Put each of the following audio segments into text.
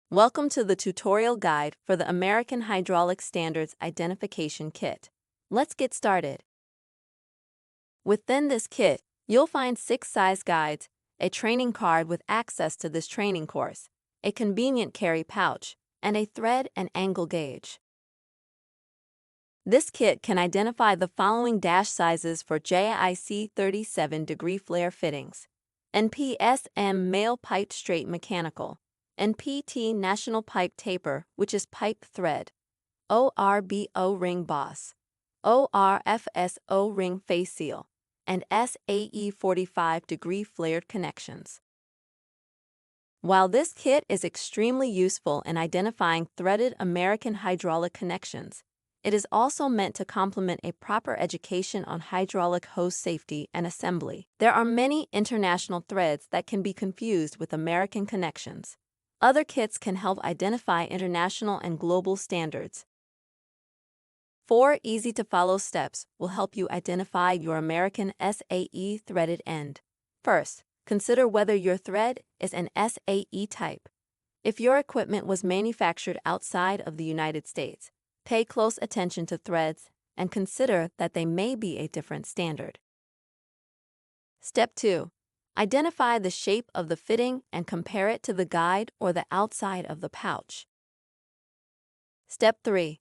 Welcome to the tutorial guide for the American Hydraulic Standards Identification Kit. Let's get started. Within this kit, you'll find 6 size guides, a training card with access to this training course, a convenient carry pouch, and a thread and angle gauge. This kit can identify the following dash sizes for JIC 37-degree flare fittings: NPSM male piped straight mechanical, NPT national pipe taper, which is pipe thread, ORB O-ring boss, ORFS O-ring face seal, and SAE 45-degree flared connections. While this kit is extremely useful in identifying threaded American hydraulic connections, it is also meant to complement a proper education on hydraulic hose safety and assembly. There are many international threads that can be confused with American connections. Other kits can help identify international and global standards. 4 easy-to-follow steps will help you identify your American SAE threaded end. First, consider whether your thread is an SAE type. If your equipment was manufactured outside of the United States, pay close attention to threads and consider that they may be a different standard. Step 2. Identify the shape of the fitting and compare it to the guide or the outside of the pouch. Step 3.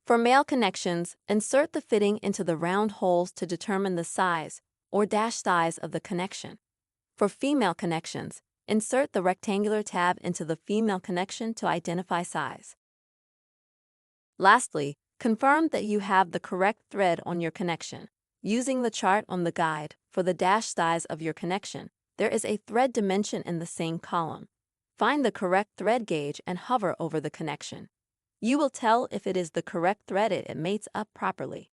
For male connections, insert the fitting into the round holes to determine the size or dash size of the connection. For female connections, insert the rectangular tab into the female connection to identify size. Lastly, confirm that you have the correct thread on your connection. Using the chart on the guide for the dash size of your connection, there is a thread dimension in the same column. Find the correct thread gauge and hover over the connection. You will tell if it is the correct thread it mates up properly.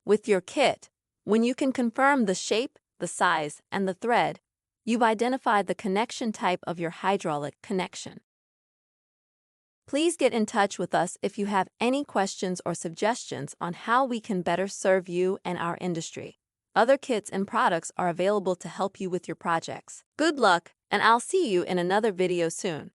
With your kit, when you can confirm the shape, the size, and the thread, you've identified the connection type of your hydraulic connection. Please get in touch with us if you have any questions or suggestions on how we can better serve you and our industry. Other kits and products are available to help you with your projects. Good luck, and I'll see you in another video soon.